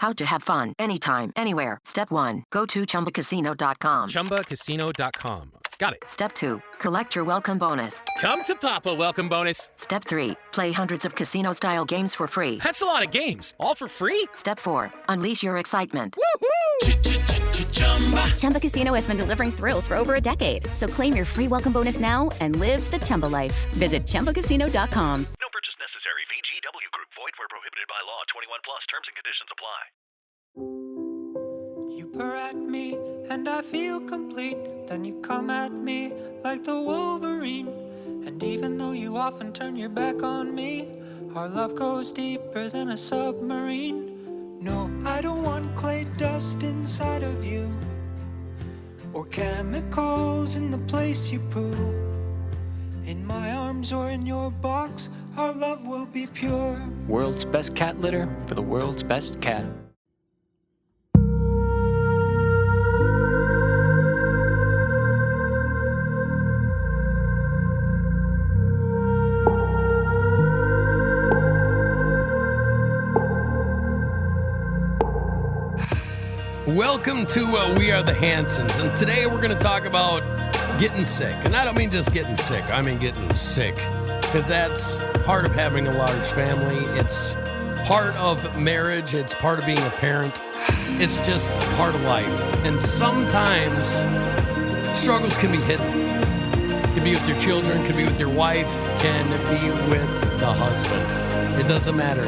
How to have fun anytime, anywhere. Step 1. Go to ChumbaCasino.com. ChumbaCasino.com. Got it. Step 2. Collect your welcome bonus. Come to Papa welcome bonus. Step 3. Play hundreds of casino-style games for free. That's a lot of games. All for free? Step 4. Unleash your excitement. Woohoo! Chumba Casino has been delivering thrills for over a decade. So claim your free welcome bonus now and live the Chumba life. Visit ChumbaCasino.com. No purchase necessary. VGW Group. Void where prohibited by law. 21 plus. Terms and conditions apply. You purr at me and I feel complete. Then you come at me like the Wolverine. And even though you often turn your back on me, our love goes deeper than a submarine. No, I don't want clay dust inside of you, or chemicals in the place you poo. In my arms or in your box, our love will be pure. World's best cat litter for the world's best cat. Welcome to We Are The Hansons, and today we're going to talk about getting sick. And I don't mean just getting sick, I mean getting sick, because that's part of having a large family. It's part of marriage. It's part of being a parent. It's just part of life. And sometimes struggles can be hidden. It can be with your children, can be with your wife, can be with the husband. It doesn't matter.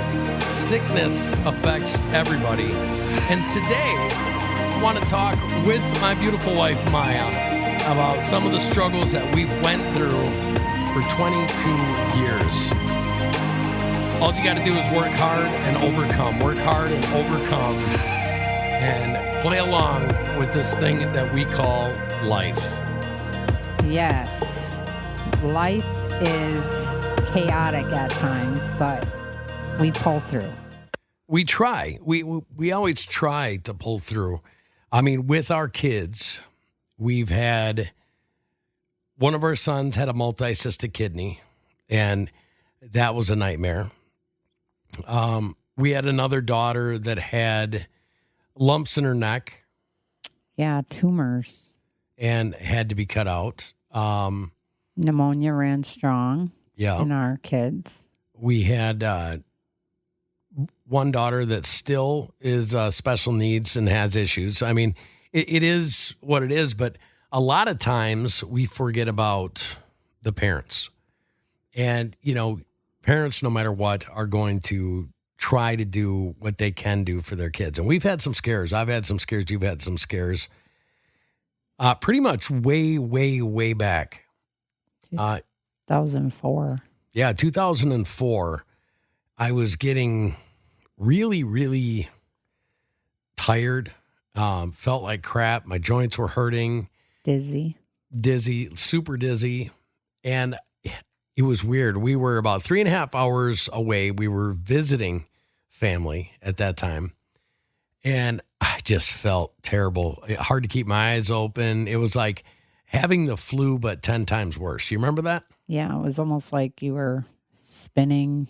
Sickness affects everybody. And today, I want to talk with my beautiful wife, Maya, about some of the struggles that we've went through for 22 years. All you got to do is work hard and overcome. Work hard and overcome. And play along with this thing that we call life. Yes. Life is chaotic at times, but we pull through. We try. We always try to pull through. I mean, with our kids, we've had one of our sons had a multi-cystic kidney, and that was a nightmare. We had another daughter that had lumps in her neck. Yeah, tumors. And had to be cut out. Pneumonia ran strong in our kids. We had one daughter that still is special needs and has issues. I mean, it is what it is, but a lot of times we forget about the parents. And, you know, parents, no matter what, are going to try to do what they can do for their kids. And we've had some scares. I've had some scares. You've had some scares. Pretty much way back. 2004. Yeah, 2004. I was getting really tired. Felt like crap. My joints were hurting. Dizzy, super dizzy. And it was weird. We were about 3.5 hours away. We were visiting family at that time. And I just felt terrible. Hard to keep my eyes open. It was like having the flu, but 10 times worse. You remember that? Yeah, it was almost like you were spinning,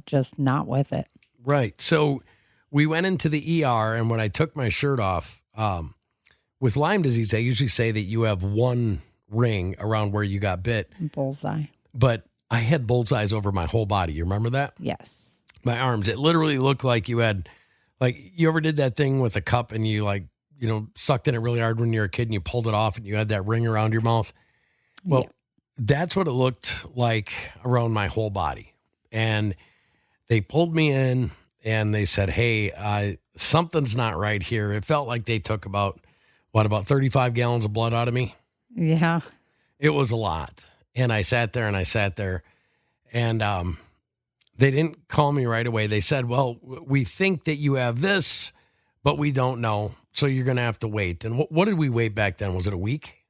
just not with it. Right. So we went into the ER, and when I took my shirt off, with Lyme disease, they usually say that you have one ring around where you got bit. Bullseye. But I had bullseyes over my whole body. You remember that? Yes. My arms. It literally looked like you had, like, you ever did that thing with a cup and you, like, you know, sucked in it really hard when you were a kid and you pulled it off and you had that ring around your mouth? Well, That's what it looked like around my whole body. And they pulled me in and they said, hey, something's not right here. It felt like they took about 35 gallons of blood out of me? Yeah. It was a lot. And I sat there and they didn't call me right away. They said, well, we think that you have this, but we don't know. So you're going to have to wait. And what did we wait back then? Was it a week?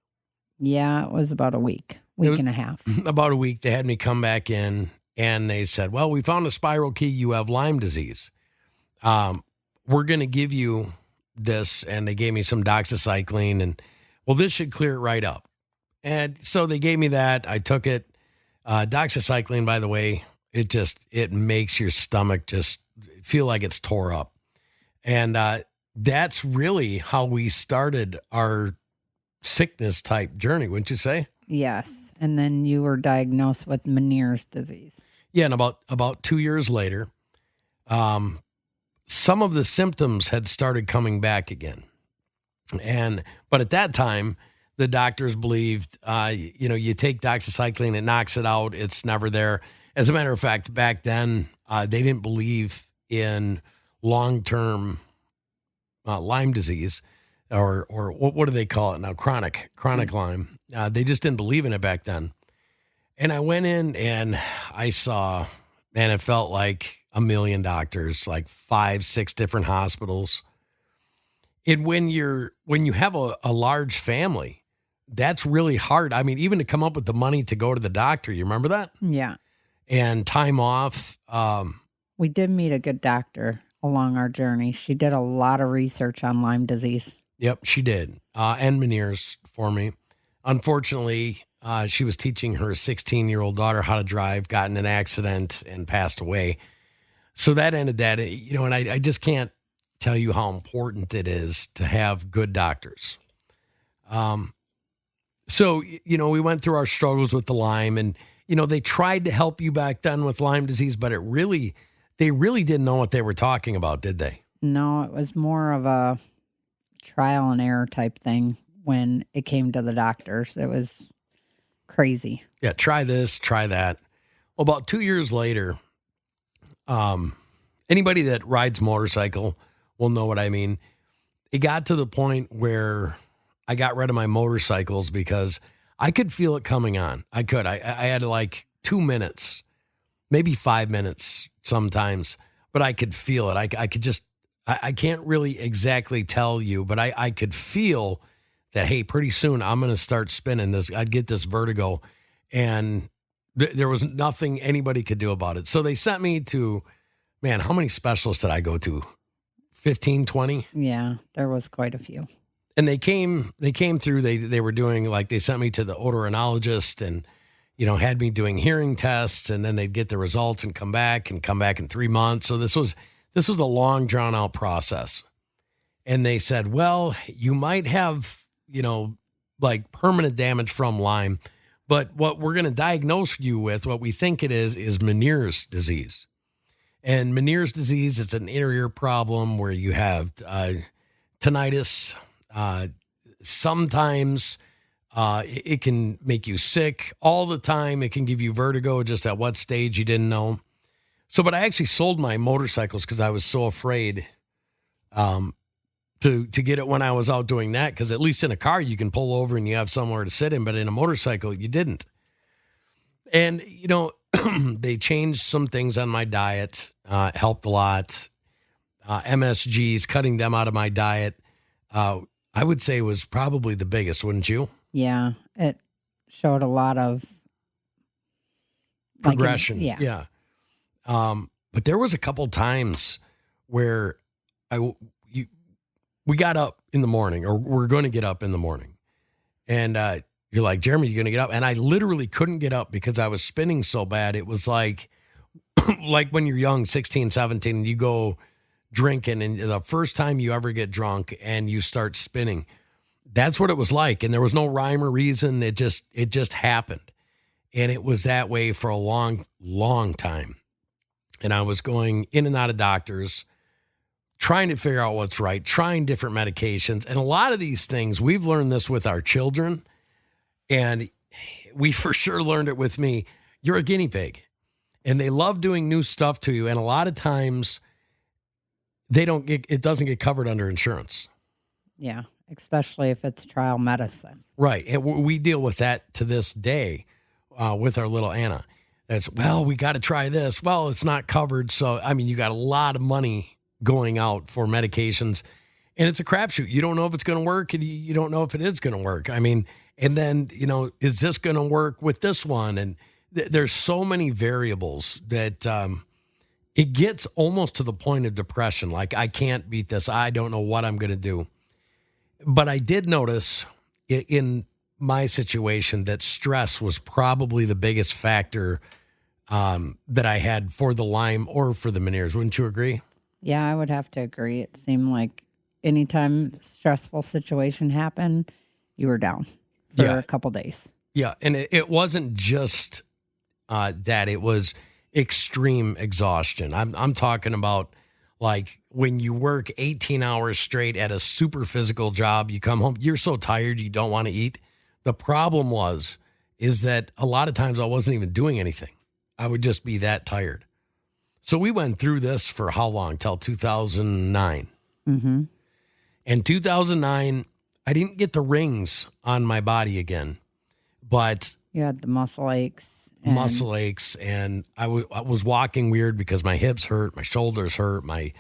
Yeah, it was about a week and a half. About a week. They had me come back in and they said, well, we found a spiral key. You have Lyme disease. We're going to give you this. And they gave me some doxycycline and, well, this should clear it right up. And so they gave me that. I took it. Doxycycline, by the way, it makes your stomach just feel like it's tore up. And that's really how we started our sickness type journey, wouldn't you say? Yes. And then you were diagnosed with Meniere's disease. Yeah, and about 2 years later, some of the symptoms had started coming back again. But at that time, the doctors believed, you take doxycycline, it knocks it out, it's never there. As a matter of fact, back then, they didn't believe in long-term Lyme disease, or what do they call it now? Chronic Lyme. They just didn't believe in it back then. And I went in and I saw, man, it felt like a million doctors, like 5-6 different hospitals. And when you have a large family, that's really hard. I mean, even to come up with the money to go to the doctor, you remember that? Yeah. And time off. We did meet a good doctor along our journey. She did a lot of research on Lyme disease. Yep, she did. And Meniere's for me. Unfortunately, she was teaching her 16-year-old daughter how to drive, got in an accident, and passed away. So that ended that. And I just can't tell you how important it is to have good doctors. So, we went through our struggles with the Lyme, and, they tried to help you back then with Lyme disease, but they really didn't know what they were talking about, did they? No, it was more of a trial and error type thing when it came to the doctors. It was crazy. Yeah, try this, try that. Well, about 2 years later, anybody that rides motorcycle will know what I mean. It got to the point where I got rid of my motorcycles because I could feel it coming on. I could. I had like 2 minutes, maybe 5 minutes sometimes, but I could feel it. I could just, I can't really exactly tell you, but I could feel that, hey, pretty soon I'm going to start spinning this. I'd get this vertigo, and there was nothing anybody could do about it. So they sent me to, man, how many specialists did I go to? 15, 20? Yeah, there was quite a few. And they came through, they were doing, like, they sent me to the otolaryngologist and, had me doing hearing tests, and then they'd get the results and come back in 3 months. So this was a long, drawn out process. And they said, well, you might have, like permanent damage from Lyme, but what we're going to diagnose you with, what we think it is Meniere's disease. And Meniere's disease is an inner ear problem where you have tinnitus. Sometimes it can make you sick. All the time it can give you vertigo, just at what stage you didn't know. So, but I actually sold my motorcycles because I was so afraid to get it when I was out doing that, because at least in a car you can pull over and you have somewhere to sit in, but in a motorcycle you didn't. And, they changed some things on my diet, helped a lot. MSGs, cutting them out of my diet, I would say was probably the biggest, wouldn't you? Yeah, it showed a lot of progression. Yeah. But there was a couple times where we got up in the morning, or we're going to get up in the morning, and you're like, Jeremy, you're going to get up, and I literally couldn't get up because I was spinning so bad. It was like like when you're young, 16, 17, and you go drinking, and the first time you ever get drunk and you start spinning, that's what it was like. And there was no rhyme or reason. It just happened. And it was that way for a long, long time. And I was going in and out of doctors, trying to figure out what's right, trying different medications. And a lot of these things, we've learned this with our children, and we for sure learned it with me. You're a guinea pig, and they love doing new stuff to you. And a lot of times it doesn't get covered under insurance. Yeah, especially if it's trial medicine. Right. And we deal with that to this day with our little Anna. That's, well, we got to try this. Well, it's not covered. So, I mean, you got a lot of money going out for medications, and it's a crapshoot. You don't know if it's going to work, and you don't know if it is going to work. I mean, and then, is this going to work with this one? And there's so many variables that it gets almost to the point of depression. Like, I can't beat this. I don't know what I'm going to do. But I did notice in my situation that stress was probably the biggest factor that I had for the Lyme or for the Meniere's. Wouldn't you agree? Yeah, I would have to agree. It seemed like anytime stressful situation happened, you were down for a couple days. Yeah, and it wasn't just that. It was extreme exhaustion. I'm talking about like when you work 18 hours straight at a super physical job, you come home, you're so tired you don't want to eat. The problem is that a lot of times I wasn't even doing anything. I would just be that tired. So we went through this for how long? Till 2009. Mm-hmm. In 2009, I didn't get the rings on my body again, but You had the muscle aches. and I was walking weird because my hips hurt, my shoulders hurt, my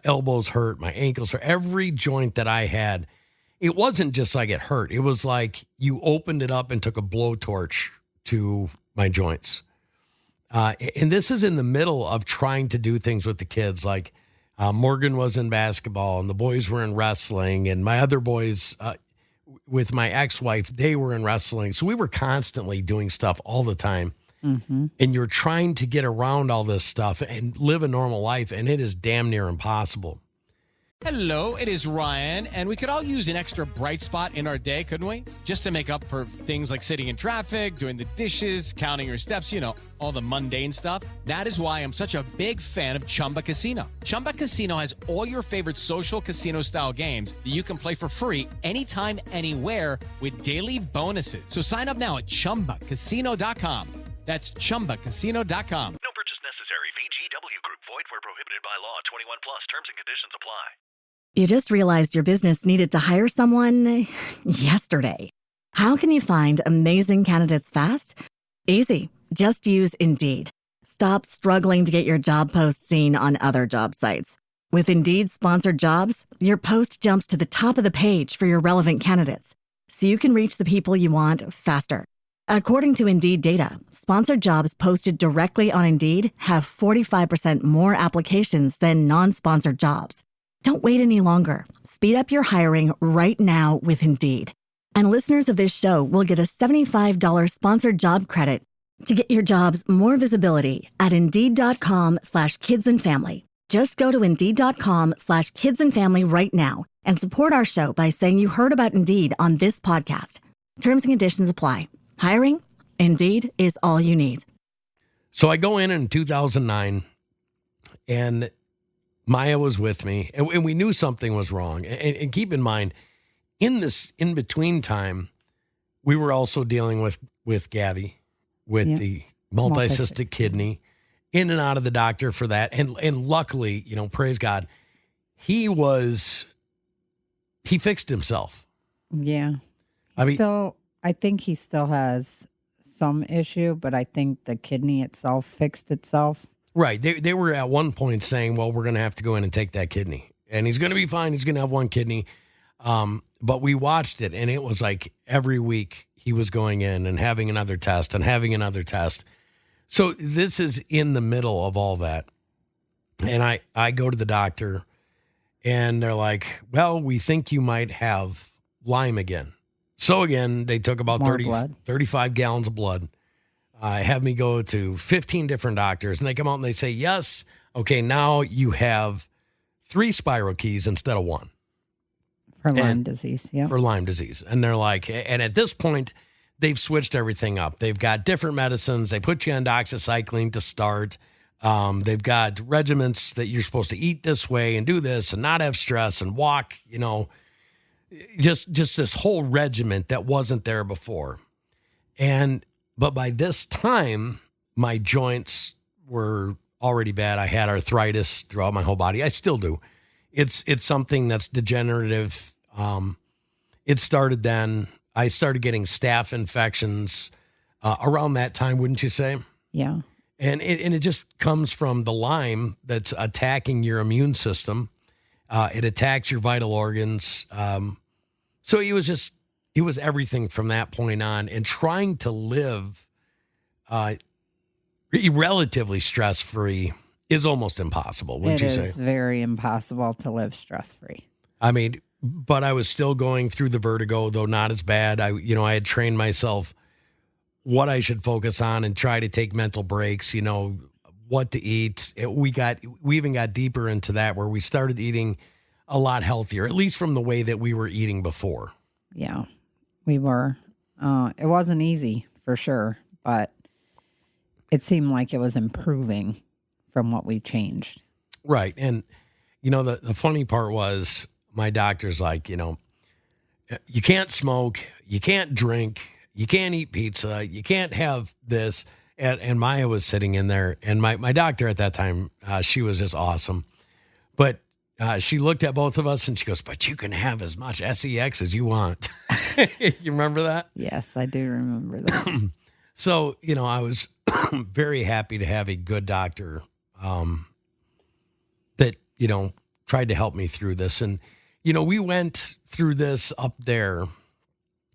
elbows hurt, my ankles hurt. Every joint that I had, it wasn't just like it hurt. It was like you opened it up and took a blowtorch to my joints. And this is in the middle of trying to do things with the kids. Like Morgan was in basketball and the boys were in wrestling, and my other boys with my ex-wife, they were in wrestling. So we were constantly doing stuff all the time. Mm-hmm. And you're trying to get around all this stuff and live a normal life, and it is damn near impossible. Hello, it is Ryan, and we could all use an extra bright spot in our day, couldn't we? Just to make up for things like sitting in traffic, doing the dishes, counting your steps, all the mundane stuff. That is why I'm such a big fan of Chumba Casino. Chumba Casino has all your favorite social casino-style games that you can play for free anytime, anywhere with daily bonuses. So sign up now at ChumbaCasino.com. That's ChumbaCasino.com. No purchase necessary. VGW Group. Void where prohibited by law. 21 plus. Terms and conditions apply. You just realized your business needed to hire someone yesterday. How can you find amazing candidates fast? Easy. Just use Indeed. Stop struggling to get your job post seen on other job sites. With Indeed sponsored jobs, your post jumps to the top of the page for your relevant candidates, so you can reach the people you want faster. According to Indeed data, sponsored jobs posted directly on Indeed have 45% more applications than non-sponsored jobs. Don't wait any longer. Speed up your hiring right now with Indeed. And listeners of this show will get a $75 sponsored job credit to get your jobs more visibility at Indeed.com/kidsandfamily. Just go to Indeed.com/kidsandfamily right now and support our show by saying you heard about Indeed on this podcast. Terms and conditions apply. Hiring? Indeed is all you need. So I go in 2009, and Maya was with me, and we knew something was wrong. And keep in mind, in this in-between time, we were also dealing with Gabby, with the multi-cystic kidney, in and out of the doctor for that. And luckily, praise God, he fixed himself. Yeah. I think he still has some issue, but I think the kidney itself fixed itself. Right. They were at one point saying, well, we're going to have to go in and take that kidney. And he's going to be fine. He's going to have one kidney. But we watched it, and it was like every week he was going in and having another test and having another test. So this is in the middle of all that. And I go to the doctor, and they're like, well, we think you might have Lyme again. So again, they took about 35 gallons of blood. Have me go to 15 different doctors, and they come out and they say, yes, okay, now you have 3 spirochetes instead of 1. For Lyme disease, yeah. For Lyme disease. And they're like, and at this point, they've switched everything up. They've got different medicines. They put you on doxycycline to start. They've got regimens that you're supposed to eat this way and do this and not have stress and walk, just this whole regiment that wasn't there before. But by this time, my joints were already bad. I had arthritis throughout my whole body. I still do. It's something that's degenerative. It started then. I started getting staph infections around that time, wouldn't you say? Yeah. And it just comes from the Lyme that's attacking your immune system. It attacks your vital organs. So it was everything from that point on, and trying to live relatively stress-free is almost impossible, wouldn't you say? It is very impossible to live stress-free. I mean, but I was still going through the vertigo, though not as bad. I had trained myself what I should focus on and try to take mental breaks, what to eat. We even got deeper into that where we started eating a lot healthier, at least from the way that we were eating before. Yeah, we were. It wasn't easy for sure, but it seemed like it was improving from what we changed. Right. And, the funny part was my doctor's like, you can't smoke, you can't drink, you can't eat pizza, you can't have this. And Maya was sitting in there, and my doctor at that time, she was just awesome. But she looked at both of us and she goes, but you can have as much sex as you want. You remember that? Yes, I do remember that. So, I was very happy to have a good doctor that, tried to help me through this. And, we went through this up there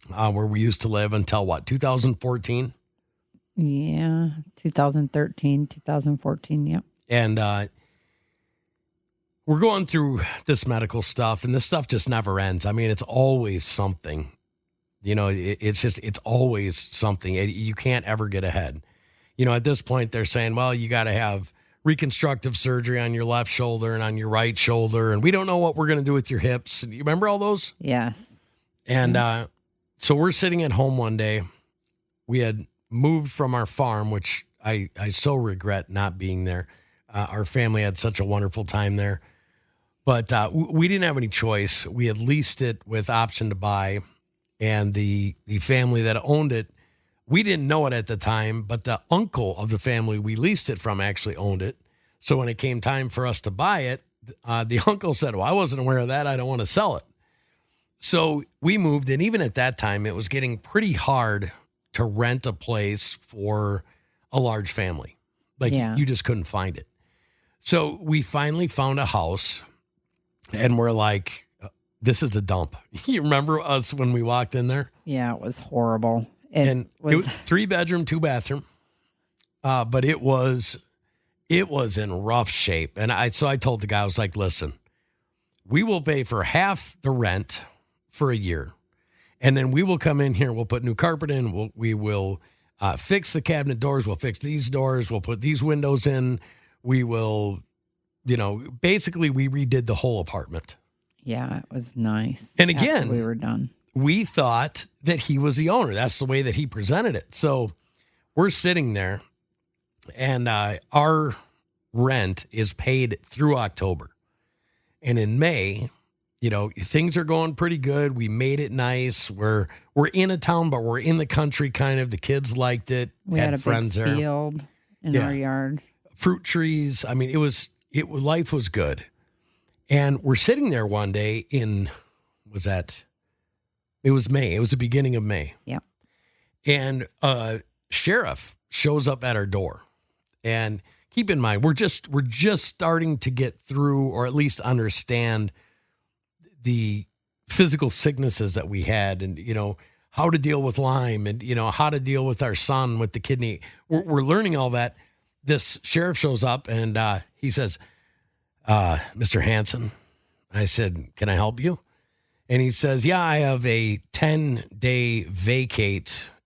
where we used to live until 2014? Yeah, 2013, 2014, yep. And we're going through this medical stuff, and this stuff just never ends. I mean, it's always something. It's always something. You can't ever get ahead. At this point, they're saying, well, you got to have reconstructive surgery on your left shoulder and on your right shoulder, and we don't know what we're going to do with your hips. You remember all those? Yes. And so we're sitting at home one day. We had moved from our farm, which I so regret not being there. Our family had such a wonderful time there. But we didn't have any choice. We had leased it with option to buy, and the family that owned it, we didn't know it at the time, but the uncle of the family we leased it from actually owned it. So when it came time for us to buy it, the uncle said, well, I wasn't aware of that. I don't want to sell it. So we moved, and even at that time, it was getting pretty hard to rent a place for a large family. You just couldn't find it. So we finally found a house, and we're like, this is a dump. You remember us when we walked in there? Yeah, it was horrible. It was 3-bedroom, 2-bathroom. But it was in rough shape. And I told the guy, I was like, listen, we will pay for half the rent for a year. And then we will come in here, we'll put new carpet in, we will fix the cabinet doors, we'll fix these doors, we'll put these windows in, we will, basically we redid the whole apartment. Yeah, it was nice. And again, we were done. We thought that he was the owner. That's the way that he presented it. So we're sitting there, and our rent is paid through October. And in May, things are going pretty good. We made it nice. We're in a town, but we're in the country kind of. The kids liked it. We had a friends big there. Field in our yard. Fruit trees. I mean, life was good. And we're sitting there one day it was May. It was the beginning of May. Yeah. And sheriff shows up at our door. And keep in mind, we're just starting to get through, or at least understand, the physical sicknesses that we had, and how to deal with Lyme, and how to deal with our son with the kidney. We're learning all that. This sheriff shows up, and he says, Mr. Hanson. I said, can I help you? And he says, yeah, I have a 10-day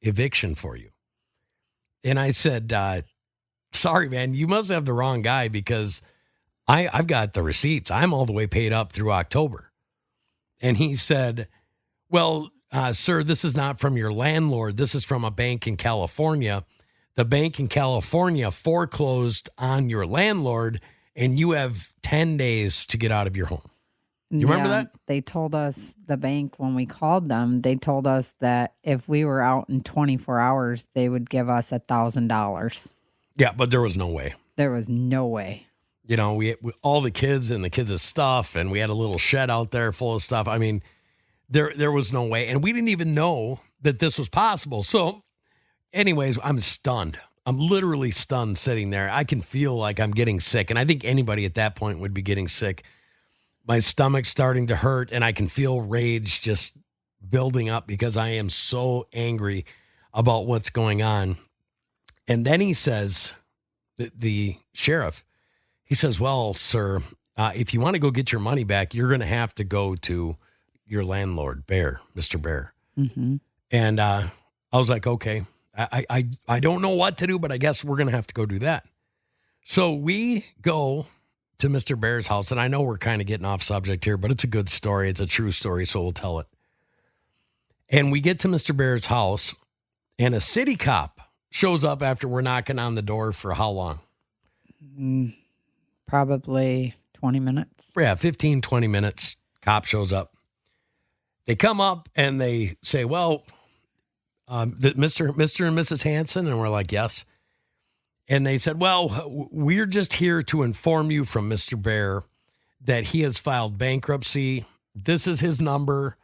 eviction for you. And I said, sorry, man, you must have the wrong guy, because I've got the receipts. I'm all the way paid up through October. And he said, well, sir, this is not from your landlord. This is from a bank in California. The bank in California foreclosed on your landlord, and you have 10 days to get out of your home. You remember that? They told us, the bank, when we called them, they told us that if we were out in 24 hours, they would give us $1,000. Yeah, but there was no way. There was no way. We all the kids and the kids' stuff, and we had a little shed out there full of stuff. I mean, there was no way. And we didn't even know that this was possible. So anyways, I'm stunned. I'm literally stunned sitting there. I can feel like I'm getting sick. And I think anybody at that point would be getting sick. My stomach's starting to hurt, and I can feel rage just building up because I am so angry about what's going on. And then he says, the sheriff, he says, well, sir, if you want to go get your money back, you're going to have to go to your landlord, Mr. Bear. Mm-hmm. And I was like, okay, I don't know what to do, but I guess we're going to have to go do that. So we go to Mr. Bear's house, and I know we're kind of getting off subject here, but it's a good story. It's a true story, so we'll tell it. And we get to Mr. Bear's house, and a city cop shows up after we're knocking on the door for how long? Probably 20 minutes. Yeah, 15, 20 minutes. Cop shows up. They come up and they say, well, Mr. and Mrs. Hanson, and we're like, yes. And they said, well, we're just here to inform you from Mr. Bear that he has filed bankruptcy. This is his number.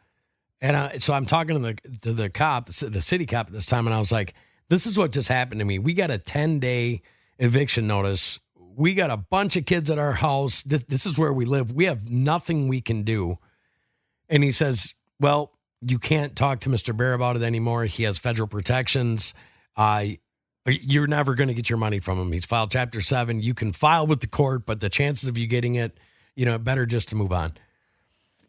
And so I'm talking to the cop, the city cop at this time, and I was like, this is what just happened to me. We got a 10-day eviction notice. We got a bunch of kids at our house. This is where we live. We have nothing we can do. And he says, well, you can't talk to Mr. Bear about it anymore. He has federal protections. You're never going to get your money from him. He's filed Chapter 7. You can file with the court, but the chances of you getting it, better just to move on.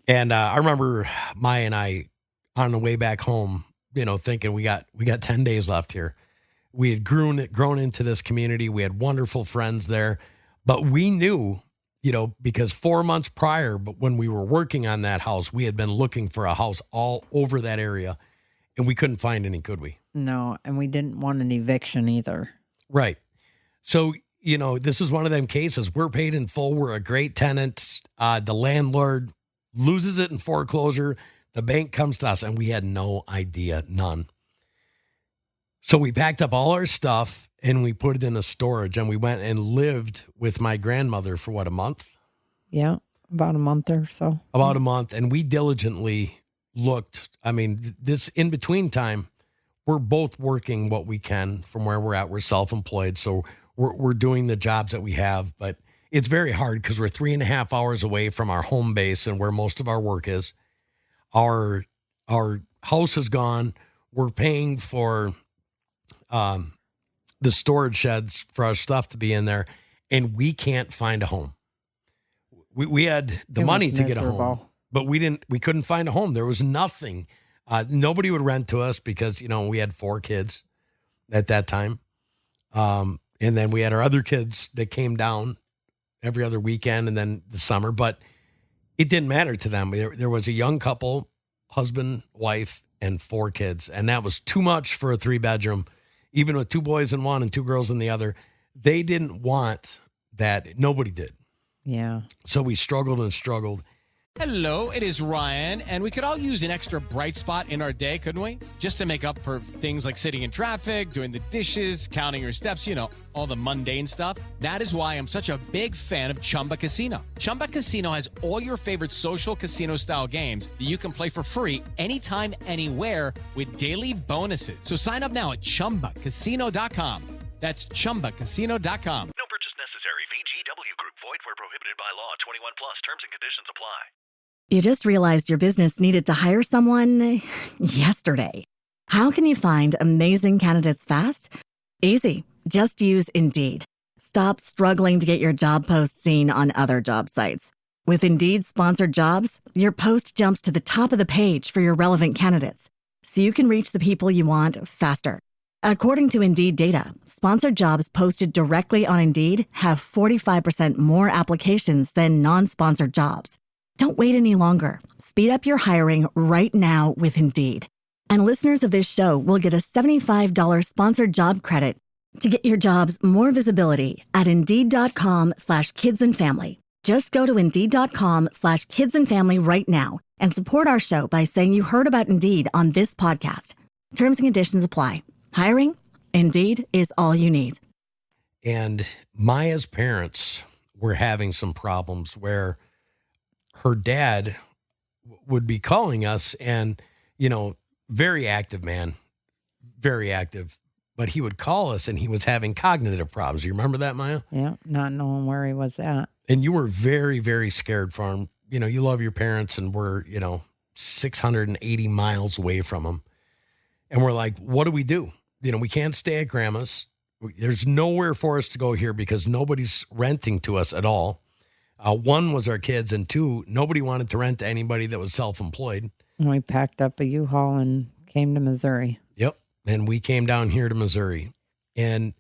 And I remember Maya and I on the way back home, thinking we got 10 days left here. We had grown into this community. We had wonderful friends there, but we knew, because 4 months prior, but when we were working on that house, we had been looking for a house all over that area, and we couldn't find any, could we? No, and we didn't want an eviction either. Right. So, this is one of them cases. We're paid in full. We're a great tenant. The landlord loses it in foreclosure. The bank comes to us, and we had no idea, none. So we packed up all our stuff, and we put it in a storage, and we went and lived with my grandmother for, a month? Yeah, about a month or so. About a month, and we diligently looked. I mean, this in-between time, we're both working what we can from where we're at. We're self-employed, so we're doing the jobs that we have, but it's very hard because we're 3.5 hours away from our home base and where most of our work is. Our house is gone. We're paying for the storage sheds for our stuff to be in there, and we can't find a home. We had the money to get a home, but we couldn't find a home. There was nothing. Nobody would rent to us because, we had 4 kids at that time. And then we had our other kids that came down every other weekend and then the summer, but it didn't matter to them. There was a young couple, husband, wife, and 4 kids. And that was too much for a 3-bedroom, even with 2 boys in one and 2 girls in the other. They didn't want that. Nobody did. Yeah. So we struggled and struggled. Hello, it is Ryan, and we could all use an extra bright spot in our day, couldn't we? Just to make up for things like sitting in traffic, doing the dishes, counting your steps, all the mundane stuff. That is why I'm such a big fan of Chumba Casino. Chumba Casino has all your favorite social casino-style games that you can play for free anytime, anywhere with daily bonuses. So sign up now at ChumbaCasino.com. That's ChumbaCasino.com. No purchase necessary. VGW Group. Void where prohibited by law. 21 plus. Terms and conditions apply. You just realized your business needed to hire someone yesterday. How can you find amazing candidates fast? Easy. Just use Indeed. Stop struggling to get your job post seen on other job sites. With Indeed sponsored jobs, your post jumps to the top of the page for your relevant candidates, so you can reach the people you want faster. According to Indeed data, sponsored jobs posted directly on Indeed have 45% more applications than non-sponsored jobs. Don't wait any longer. Speed up your hiring right now with Indeed. And listeners of this show will get a $75 sponsored job credit to get your jobs more visibility at Indeed.com/kidsandfamily. Just go to Indeed.com/kidsandfamily right now and support our show by saying you heard about Indeed on this podcast. Terms and conditions apply. Hiring? Indeed is all you need. And Maya's parents were having some problems where her dad would be calling us and, very active man, very active, but he would call us and he was having cognitive problems. You remember that, Maya? Yeah, not knowing where he was at. And you were very, very scared for him. You love your parents and we're, 680 miles away from them. And we're like, what do we do? We can't stay at grandma's. There's nowhere for us to go here because nobody's renting to us at all. 1 was our kids, and 2, nobody wanted to rent to anybody that was self-employed. And we packed up a U-Haul and came to Missouri. Yep. And we came down here to Missouri. And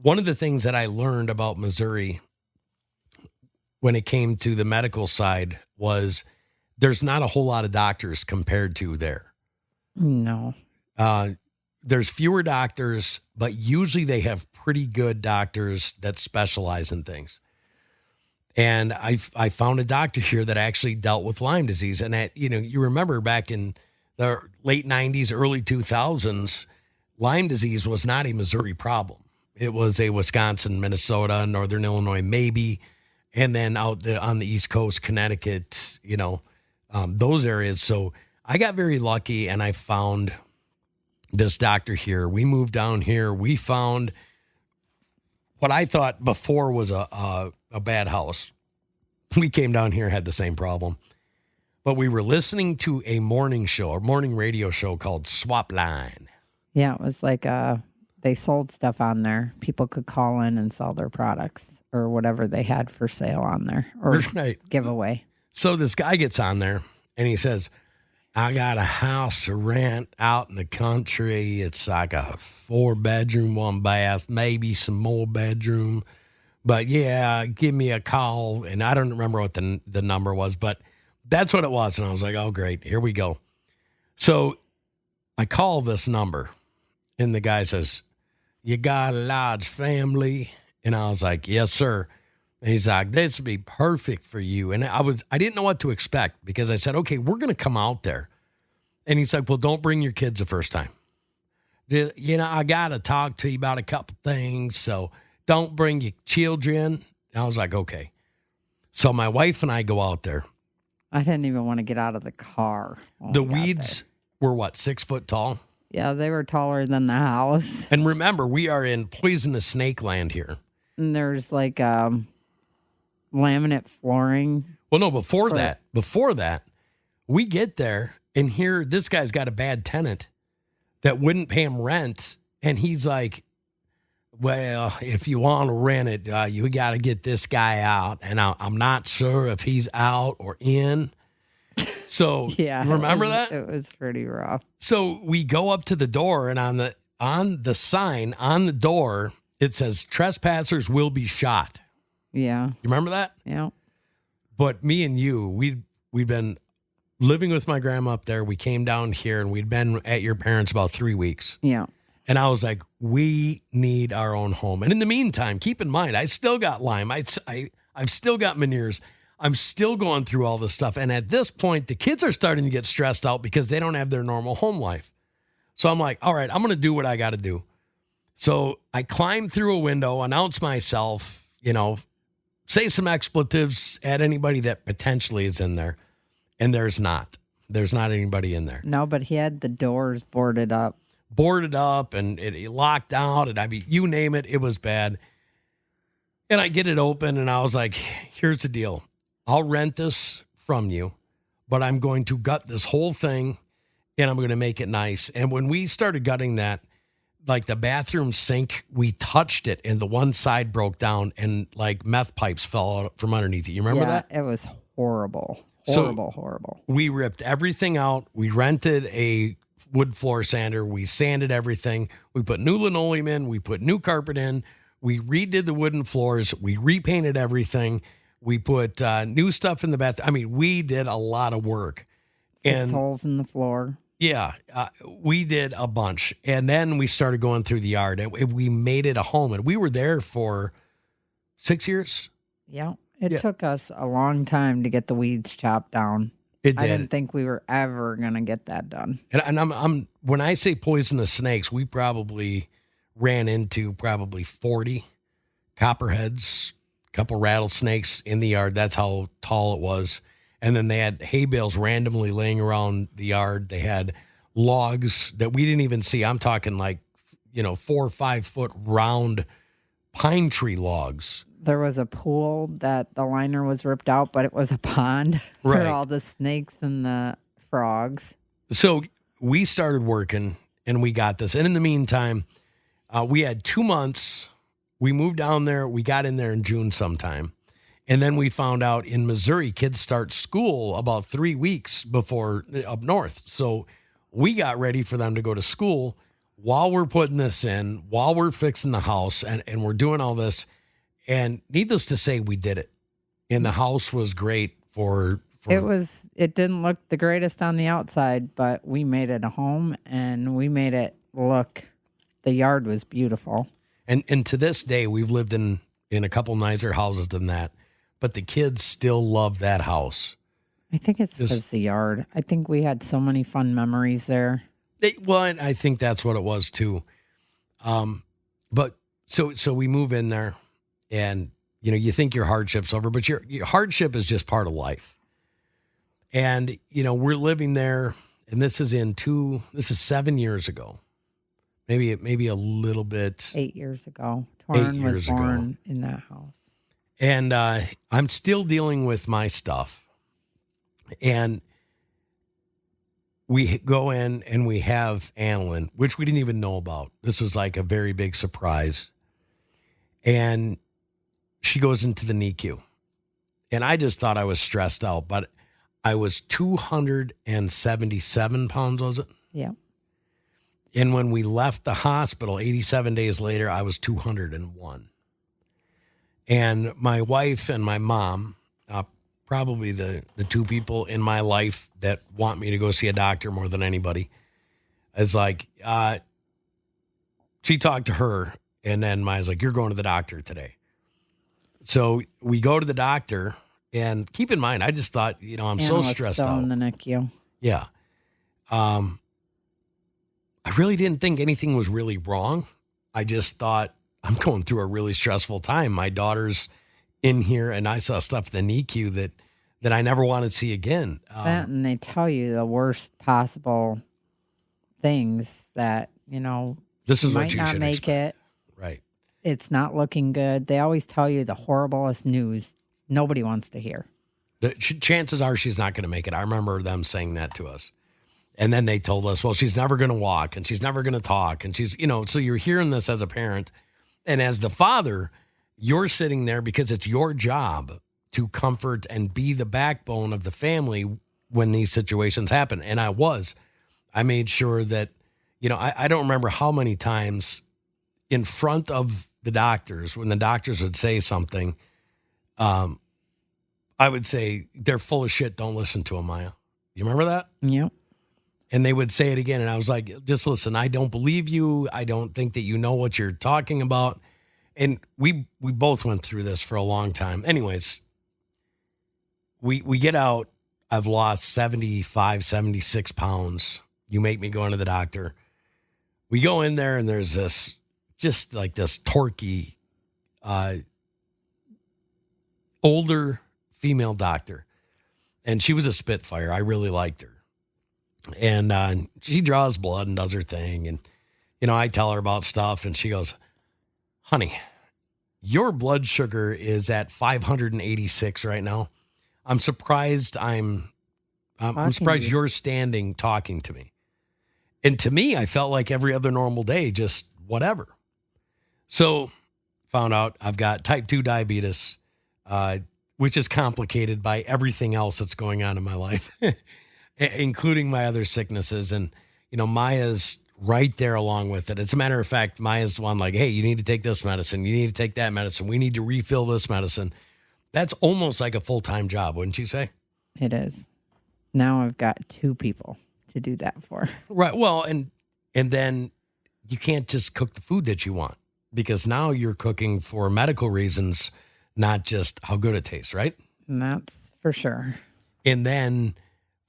one of the things that I learned about Missouri when it came to the medical side was there's not a whole lot of doctors compared to there. No. There's fewer doctors, but usually they have pretty good doctors that specialize in things. And I found a doctor here that actually dealt with Lyme disease. And you remember back in the late 90s, early 2000s, Lyme disease was not a Missouri problem. It was a Wisconsin, Minnesota, Northern Illinois, maybe. And then out on the East Coast, Connecticut, those areas. So I got very lucky and I found this doctor here. We moved down here. We found what I thought before was a bad house. We came down here, had the same problem. But we were listening to a morning radio show called Swap Line. Yeah, it was like they sold stuff on there. People could call in and sell their products or whatever they had for sale on there or giveaway. So this guy gets on there and he says, I got a house to rent out in the country. It's like a 4-bedroom, 1 bath, maybe some more bedroom. But yeah, give me a call. And I don't remember what the number was, but that's what it was. And I was like, oh, great. Here we go. So I call this number and the guy says, you got a large family? And I was like, yes, sir. And he's like, this would be perfect for you. And I didn't know what to expect because I said, okay, we're going to come out there. And he's like, well, don't bring your kids the first time. I got to talk to you about a couple things. So don't bring your children. And I was like, okay. So my wife and I go out there. I didn't even want to get out of the car. The weeds were what, 6 foot tall? Yeah, they were taller than the house. And remember, we are in poisonous snake land here. And there's like laminate flooring. Well, no, before that, we get there and here this guy's got a bad tenant that wouldn't pay him rent. And he's like, well, if you want to rent it, you got to get this guy out. And I'm not sure if he's out or in. So yeah, remember that? It was pretty rough. So we go up to the door and on the sign on the door, it says trespassers will be shot. Yeah. You remember that? Yeah. But me and you, we'd been living with my grandma up there. We came down here and we'd been at your parents about 3 weeks. Yeah. And I was like, we need our own home. And in the meantime, keep in mind, I still got Lyme. I've still got Meniere's. I'm still going through all this stuff. And at this point, the kids are starting to get stressed out because they don't have their normal home life. So I'm like, all right, I'm going to do what I got to do. So I climb through a window, announce myself, say some expletives at anybody that potentially is in there. And there's not anybody in there. No, but he had the doors boarded up and it locked out. And you name it, it was bad. And I get it open and I was like, here's the deal. I'll rent this from you, but I'm going to gut this whole thing and I'm going to make it nice. And when we started gutting that, like the bathroom sink, we touched it and the one side broke down and like meth pipes fell out from underneath it. You remember that? It was horrible. Horrible. We ripped everything out. We rented a wood floor sander. We sanded everything. We put new linoleum in. We put new carpet in. We redid the wooden floors. We repainted everything. We put new stuff in the bath. I mean, we did a lot of work. Fixed holes in the floor. Yeah, we did a bunch. And then we started going through the yard and we made it a home. And we were there for 6 years. Yeah. It took us a long time to get the weeds chopped down. It did. I didn't think we were ever going to get that done. And I'm when I say poisonous snakes, we probably ran into 40 copperheads, a couple rattlesnakes in the yard. That's how tall it was. And then they had hay bales randomly laying around the yard. They had logs that we didn't even see. I'm talking 4 or 5 foot round pine tree logs. There was a pool that the liner was ripped out, but it was a pond for all the snakes and the frogs. So we started working and we got this. And in the meantime, we had 2 months. We moved down there. We got in there in June sometime. And then we found out in Missouri, kids start school about 3 weeks before up north. So we got ready for them to go to school. while we're putting this in, while we're fixing the house and we're doing all this, and needless to say, we did it. And the house was great for It didn't look the greatest on the outside, but we made it a home and we made it look, the yard was beautiful. And to this day, we've lived in a couple nicer houses than that, but the kids still love that house. I think it's because the yard. I think we had so many fun memories there. And I think that's what it was too. But so we move in there, and you think your hardship's over, but your hardship is just part of life. And we're living there, and this is 7 years ago, maybe a little bit. 8 years ago, Torrin was born in that house, and I'm still dealing with my stuff. And we go in and we have Annalyn, which we didn't even know about. This was like a very big surprise. And she goes into the NICU. And I just thought I was stressed out, but I was 277 pounds, was it? Yeah. And when we left the hospital, 87 days later, I was 201. And my wife and my mom, probably the two people in my life that want me to go see a doctor more than anybody, is like, she talked to her, and then Maya's like, you're going to the doctor today. So we go to the doctor, and keep in mind, I just thought, I'm so stressed out. In the NICU. Yeah. I really didn't think anything was really wrong. I just thought, I'm going through a really stressful time. My daughter's in here, and I saw stuff in the NICU that I never want to see again. And they tell you the worst possible things that, this is might what you not should make expect. it. Right. It's not looking good. They always tell you the horriblest news nobody wants to hear. The chances are she's not going to make it. I remember them saying that to us. And then they told us, well, she's never going to walk, and she's never going to talk. And she's, so you're hearing this as a parent. And as the father, you're sitting there because it's your job to comfort and be the backbone of the family when these situations happen. And I made sure that, I don't remember how many times in front of the doctors, when the doctors would say something, I would say, they're full of shit. Don't listen to them, Maya. You remember that? Yep. And they would say it again. And I was like, just listen, I don't believe you. I don't think that you know what you're talking about. And we both went through this for a long time. Anyways, we get out. I've lost 75, 76 pounds. You make me go into the doctor. We go in there, and there's this, just like this torquey, older female doctor. And she was a Spitfire. I really liked her. And she draws blood and does her thing. And, I tell her about stuff, and she goes, honey, your blood sugar is at 586 right now. I'm surprised I'm surprised you're standing talking to me. And to me, I felt like every other normal day, just whatever. So found out I've got type 2 diabetes, which is complicated by everything else that's going on in my life, including my other sicknesses. And, Maya's right there along with it. As a matter of fact, Maya's the one like, hey, you need to take this medicine. You need to take that medicine. We need to refill this medicine. That's almost like a full-time job, wouldn't you say? It is. Now I've got two people to do that for. Right. Well, and then you can't just cook the food that you want, because now you're cooking for medical reasons, not just how good it tastes, right? And that's for sure. And then,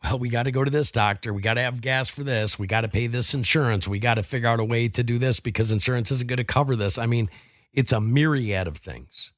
well, we got to go to this doctor. We got to have gas for this. We got to pay this insurance. We got to figure out a way to do this because insurance isn't going to cover this. I mean, it's a myriad of things.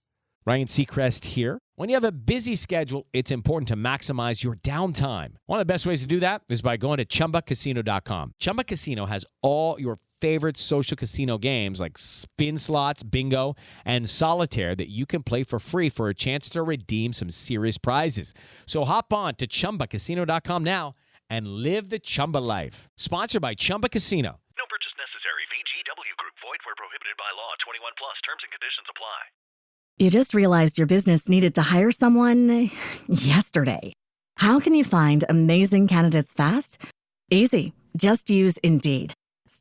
Ryan Seacrest here. When you have a busy schedule, it's important to maximize your downtime. One of the best ways to do that is by going to ChumbaCasino.com. Chumba Casino has all your favorite social casino games like spin slots, bingo, and solitaire that you can play for free for a chance to redeem some serious prizes. So hop on to ChumbaCasino.com now and live the Chumba life. Sponsored by Chumba Casino. No purchase necessary. VGW Group. Void where prohibited by law. 21 plus. Terms and conditions apply. You just realized your business needed to hire someone yesterday. How can you find amazing candidates fast? Easy. Just use Indeed.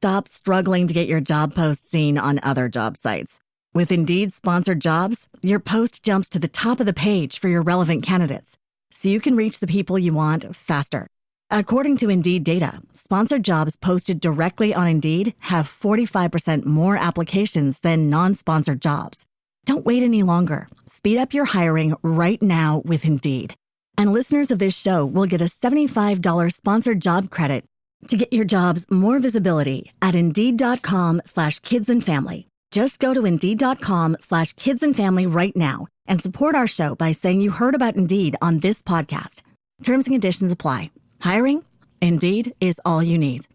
Stop struggling to get your job post seen on other job sites. With Indeed sponsored jobs, your post jumps to the top of the page for your relevant candidates, so you can reach the people you want faster. According to Indeed data, sponsored jobs posted directly on Indeed have 45% more applications than non-sponsored jobs. Don't wait any longer. Speed up your hiring right now with Indeed. And listeners of this show will get a $75 sponsored job credit to get your jobs more visibility at Indeed.com/kidsandfamily. Just go to Indeed.com/kidsandfamily right now and support our show by saying you heard about Indeed on this podcast. Terms and conditions apply. Hiring? Indeed is all you need.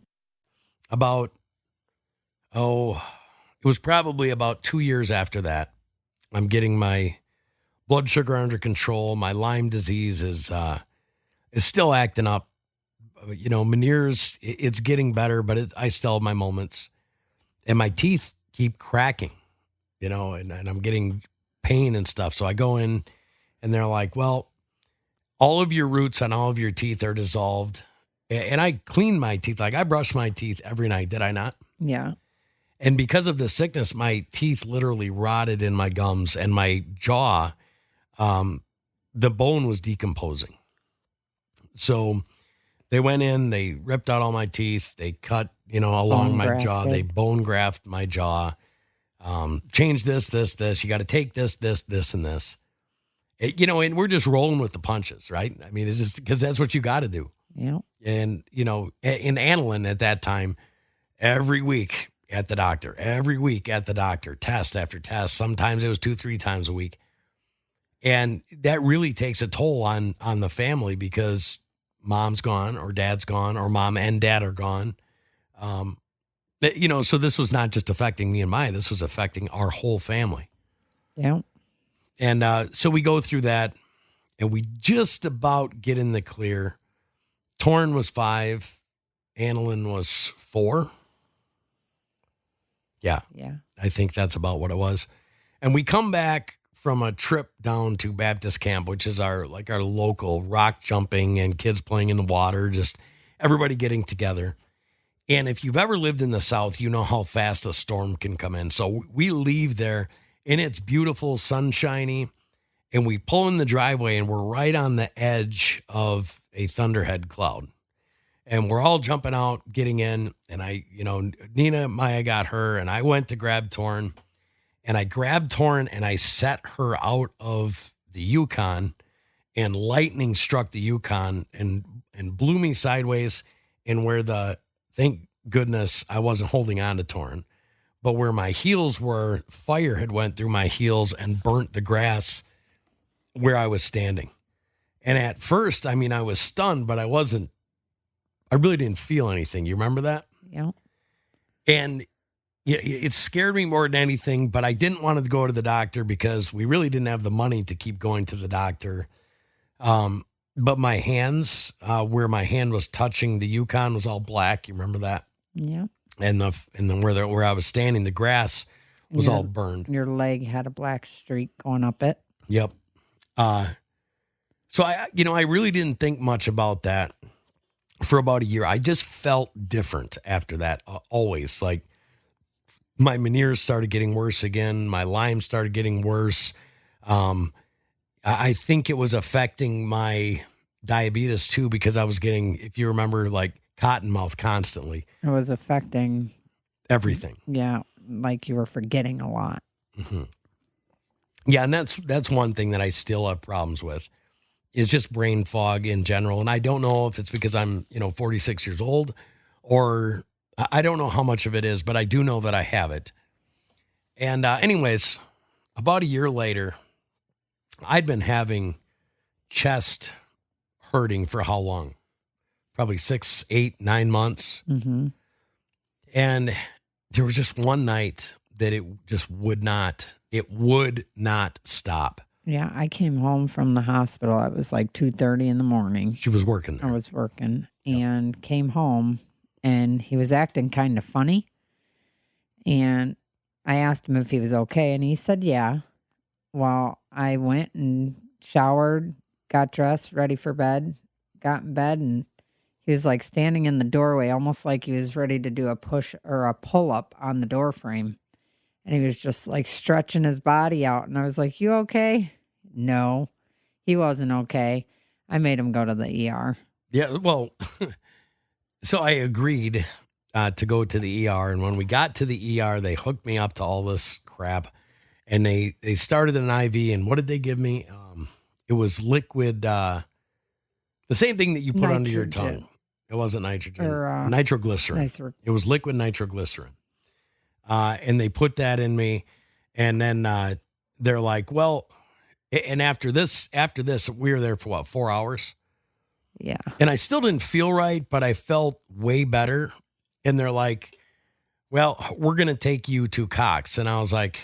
It was probably about 2 years after that. I'm getting my blood sugar under control. My Lyme disease is still acting up. Meniere's, it's getting better, but I still have my moments. And my teeth keep cracking, and I'm getting pain and stuff. So I go in and they're like, well, all of your roots on all of your teeth are dissolved. And I clean my teeth. Like I brush my teeth every night. Did I not? Yeah. And because of the sickness, my teeth literally rotted in my gums and my jaw, the bone was decomposing. So they went in, they ripped out all my teeth. They cut, along my jaw. They bone graft my jaw. Change this. You got to take this, and this. And we're just rolling with the punches, right? I mean, it's just because that's what you got to do. Yeah. And, in Anilin at that time, every week at the doctor, test after test. Sometimes it was 2-3 times a week. And that really takes a toll on the family because mom's gone or dad's gone or mom and dad are gone. So this was not just affecting me and mine. This was affecting our whole family. Yeah. And so we go through that and we just about get in the clear. Torn was 5. Anilin was 4. Yeah. Yeah. I think that's about what it was. And we come back from a trip down to Baptist Camp, which is our local rock jumping and kids playing in the water, just everybody getting together. And if you've ever lived in the South, you know how fast a storm can come in. So we leave there and it's beautiful, sunshiny, and we pull in the driveway and we're right on the edge of a thunderhead cloud. And we're all jumping out, getting in, and Nina, Maya got her, and I went to grab Torn, and I grabbed Torn and I set her out of the Yukon, and lightning struck the Yukon and blew me sideways, and thank goodness I wasn't holding on to Torn, but where my heels were, fire had went through my heels and burnt the grass where I was standing. And at first, I was stunned, but I really didn't feel anything. You remember that? Yeah. And it scared me more than anything, but I didn't want to go to the doctor because we really didn't have the money to keep going to the doctor. But my hands, where my hand was touching the Yukon was all black. You remember that? Yeah. And then where I was standing, the grass was all burned. Your leg had a black streak going up it. Yep. So I really didn't think much about that for about a year. I just felt different after that. Always, like my Meniere's started getting worse again. My Lyme started getting worse. I think it was affecting my diabetes too, because I was getting, if you remember, like cotton mouth constantly. It was affecting everything. Yeah. Like you were forgetting a lot. Mm-hmm. Yeah. And that's one thing that I still have problems with is just brain fog in general. And I don't know if it's because I'm, 46 years old, or I don't know how much of it is, but I do know that I have it. And anyways, about a year later, I'd been having chest hurting for how long? Probably 6, 8, 9 months. Mm-hmm. And there was just one night that it just would not stop. Yeah, I came home from the hospital. It was like 2:30 in the morning. She was working there. I was working and came home, and he was acting kind of funny. And I asked him if he was okay, and he said, yeah. Well, I went and showered, got dressed, ready for bed, got in bed, and He was like standing in the doorway, almost like he was ready to do a push or a pull up on the door frame. And he was just like stretching his body out. And I was like, you okay? No, he wasn't okay. I made him go to the ER. Yeah, well, so I agreed to go to the ER. And when we got to the ER, they hooked me up to all this crap. And they started an IV. And what did they give me? It was liquid, the same thing that you put under your tongue. It wasn't nitrogen. Or, nitroglycerin. It was liquid nitroglycerin. And they put that in me. And then they're like, well, and after this, we were there for what, 4 hours? Yeah. And I still didn't feel right, but I felt way better. And they're like, well, we're going to take you to Cox. And I was like,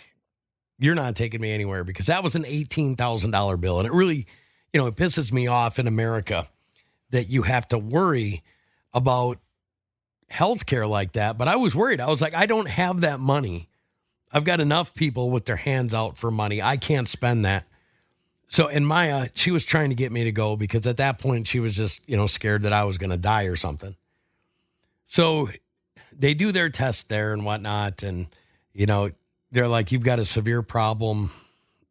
you're not taking me anywhere, because that was an $18,000 bill. And it really, it pisses me off in America that you have to worry about healthcare like that. But I was worried. I was like, I don't have that money. I've got enough people with their hands out for money. I can't spend that. So, and Maya, she was trying to get me to go, because at that point she was just, scared that I was going to die or something. So they do their test there and whatnot. And, they're like, you've got a severe problem,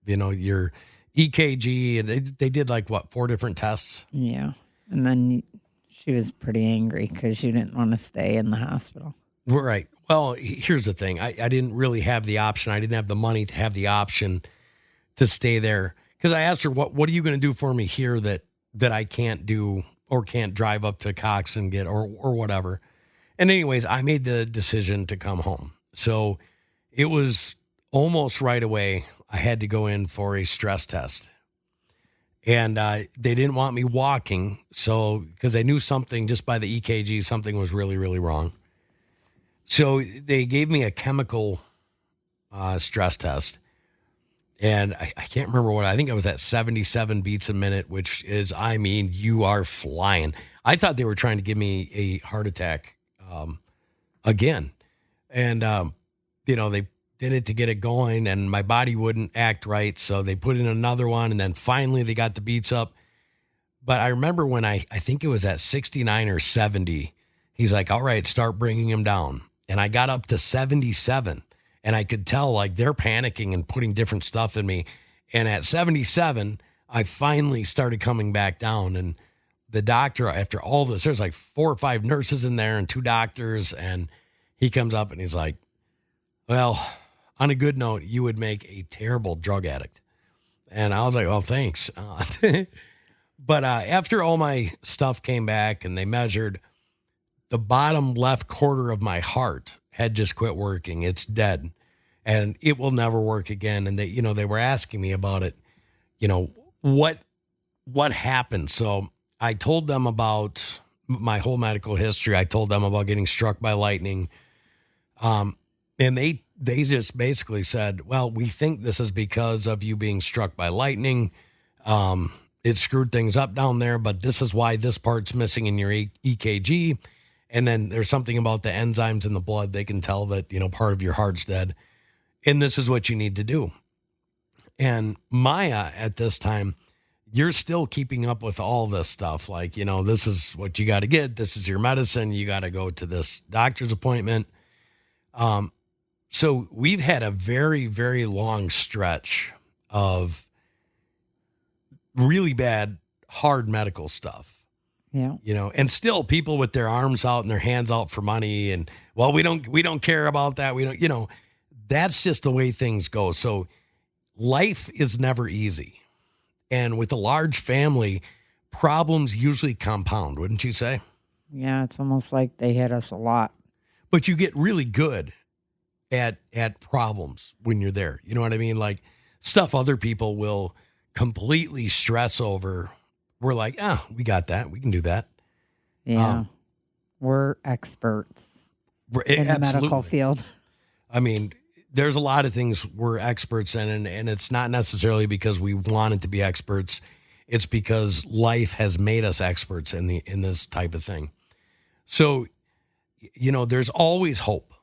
your EKG. And they did 4 different tests. Yeah. And then she was pretty angry because she didn't want to stay in the hospital. Right. Well, here's the thing. I didn't really have the option. I didn't have the money to have the option to stay there. Because I asked her, what are you going to do for me here that I can't do or can't drive up to Cox and get or whatever. And anyways, I made the decision to come home. So it was almost right away. I had to go in for a stress test. And they didn't want me walking. So, because they knew something just by the EKG, something was really, really wrong. So they gave me a chemical stress test. And I can't remember what, I think I was at 77 beats a minute, which is, you are flying. I thought they were trying to give me a heart attack again. And, they did it to get it going, and my body wouldn't act right. So they put in another one, and then finally they got the beats up. But I remember when I think it was at 69 or 70, he's like, all right, start bringing him down. And I got up to 77. And I could tell they're panicking and putting different stuff in me. And at 77, I finally started coming back down. And the doctor, after all this, there's 4 or 5 nurses in there and 2 doctors. And he comes up and he's like, well, on a good note, you would make a terrible drug addict. And I was like, oh, thanks. But after all my stuff came back and they measured, the bottom left quarter of my heart had just quit working. It's dead, and it will never work again. And they were asking me about it, what happened. So I told them about my whole medical history. I told them about getting struck by lightning. And they just basically said, well, we think this is because of you being struck by lightning. It screwed things up down there, but this is why this part's missing in your EKG. And then there's something about the enzymes in the blood. They can tell that, part of your heart's dead. And this is what you need to do. And Maya, at this time, you're still keeping up with all this stuff. This is what you got to get. This is your medicine. You got to go to this doctor's appointment. So we've had a very, very long stretch of really bad, hard medical stuff. Yeah. And still people with their arms out and their hands out for money. And, well, we don't care about that. We don't, that's just the way things go. So life is never easy. And with a large family, problems usually compound, wouldn't you say? Yeah. It's almost like they hit us a lot. But you get really good at problems when you're there. You know what I mean? Stuff other people will completely stress over. We're like, we got that. We can do that. Yeah. We're experts in the medical field. There's a lot of things we're experts in, and it's not necessarily because we wanted to be experts. It's because life has made us experts in this type of thing. So, there's always hope.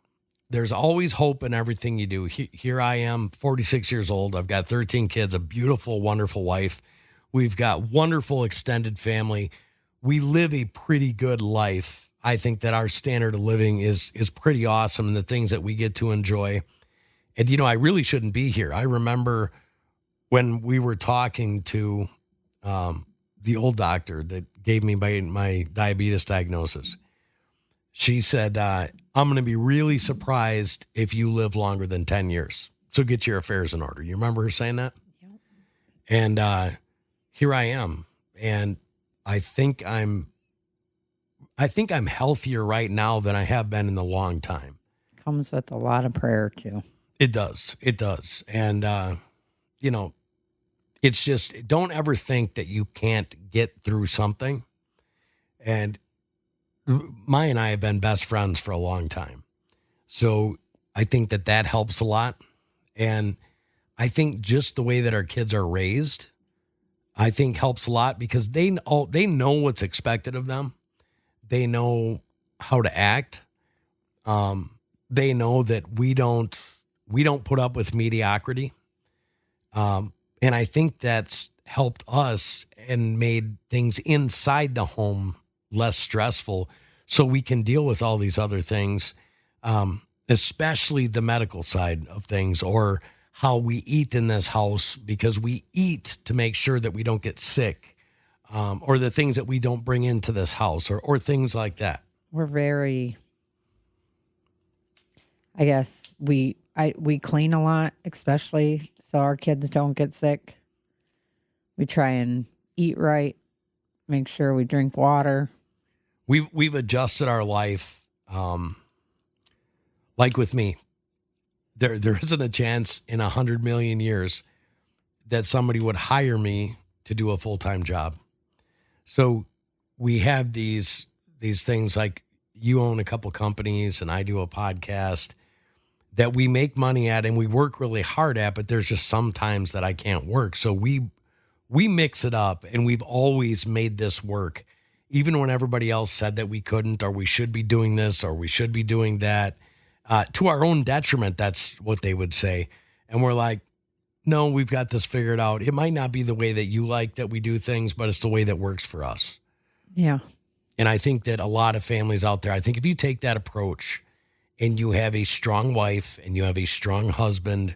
There's always hope in everything you do. Here I am, 46 years old. I've got 13 kids, a beautiful, wonderful wife. We've got wonderful extended family. we live a pretty good life. I think that our standard of living is pretty awesome, and the things that we get to enjoy. And, I really shouldn't be here. I remember when we were talking to the old doctor that gave me my diabetes diagnosis. She said, I'm going to be really surprised if you live longer than 10 years. So get your affairs in order. You remember her saying that? Yep. And here I am. And I think I'm healthier right now than I have been in a long time. Comes with a lot of prayer too. It does. It does. And, it's just, don't ever think that you can't get through something. And Maya and I have been best friends for a long time. So I think that helps a lot. And I think just the way that our kids are raised, I think helps a lot because they know what's expected of them. They know how to act. They know that we don't put up with mediocrity. And I think that's helped us and made things inside the home less stressful so we can deal with all these other things, especially the medical side of things or how we eat in this house because we eat to make sure that we don't get sick or the things that we don't bring into this house or things like that. We're very, I guess, we clean a lot, especially so our kids don't get sick. We try and eat right, make sure we drink water. We've adjusted our life, like with me. There isn't a chance in 100 million years that somebody would hire me to do a full-time job. So we have these things like you own a couple companies and I do a podcast that we make money at and we work really hard at, but there's just some times that I can't work. So we mix it up and we've always made this work. Even when everybody else said that we couldn't or we should be doing this or we should be doing that, to our own detriment, that's what they would say. And we're like, no, we've got this figured out. It might not be the way that you like that we do things, but it's the way that works for us. Yeah. And I think that a lot of families out there, I think if you take that approach and you have a strong wife and you have a strong husband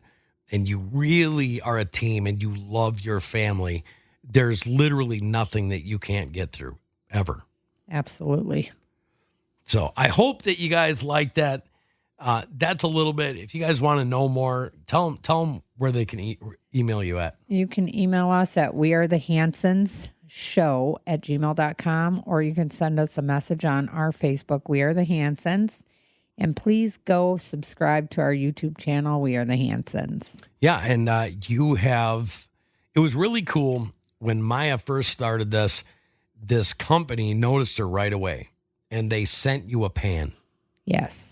and you really are a team and you love your family, there's literally nothing that you can't get through ever. Absolutely. So I hope that you guys like that. That's a little bit, if you guys want to know more, tell them where they can email you at. You can email us at wearethehansonsshow@gmail.com, or you can send us a message on our Facebook, We Are The Hansons. And please go subscribe to our YouTube channel, We Are The Hansons. Yeah, and it was really cool when Maya first started this company noticed her right away, and they sent you a pan. Yes.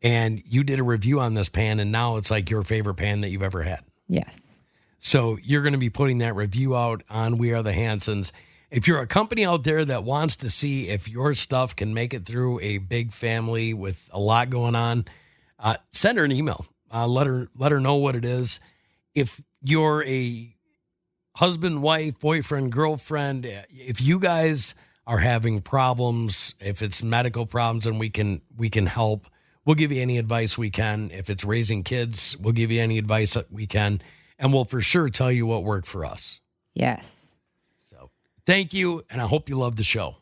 And you did a review on this pan, and now it's like your favorite pan that you've ever had. Yes. So you're going to be putting that review out on We Are The Hansons. If you're a company out there that wants to see if your stuff can make it through a big family with a lot going on, send her an email. Let her know what it is. If you're a husband, wife, boyfriend, girlfriend, if you guys are having problems, if it's medical problems and we can help, we'll give you any advice we can. If it's raising kids, we'll give you any advice that we can. And we'll for sure tell you what worked for us. Yes. So thank you, and I hope you love the show.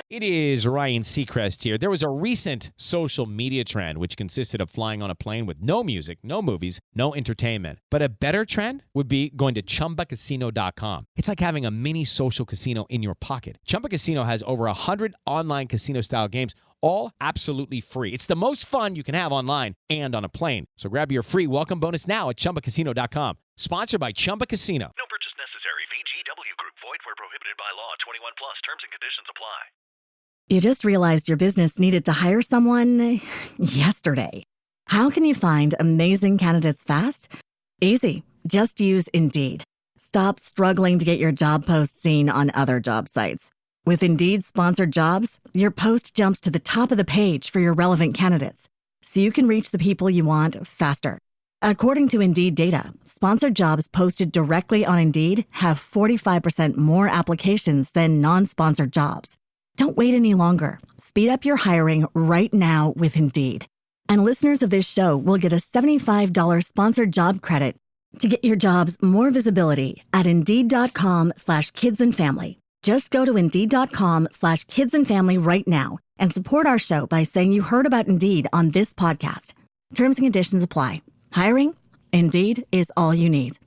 It is Ryan Seacrest here. There was a recent social media trend which consisted of flying on a plane with no music, no movies, no entertainment. But a better trend would be going to ChumbaCasino.com. It's like having a mini social casino in your pocket. Chumba Casino has over 100 online casino-style games, all absolutely free. It's the most fun you can have online and on a plane. So grab your free welcome bonus now at ChumbaCasino.com. Sponsored by Chumba Casino. No purchase necessary. VGW Group. Void where prohibited by law. 21 plus. Terms and conditions apply. You just realized your business needed to hire someone yesterday. How can you find amazing candidates fast? Easy. Just use Indeed. Stop struggling to get your job post seen on other job sites. With Indeed sponsored jobs, your post jumps to the top of the page for your relevant candidates, so you can reach the people you want faster. According to Indeed data, sponsored jobs posted directly on Indeed have 45% more applications than non-sponsored jobs. Don't wait any longer. Speed up your hiring right now with Indeed. And listeners of this show will get a $75 sponsored job credit to get your jobs more visibility at Indeed.com/kidsandfamily. Just go to Indeed.com/kidsandfamily right now and support our show by saying you heard about Indeed on this podcast. Terms and conditions apply. Hiring? Indeed is all you need.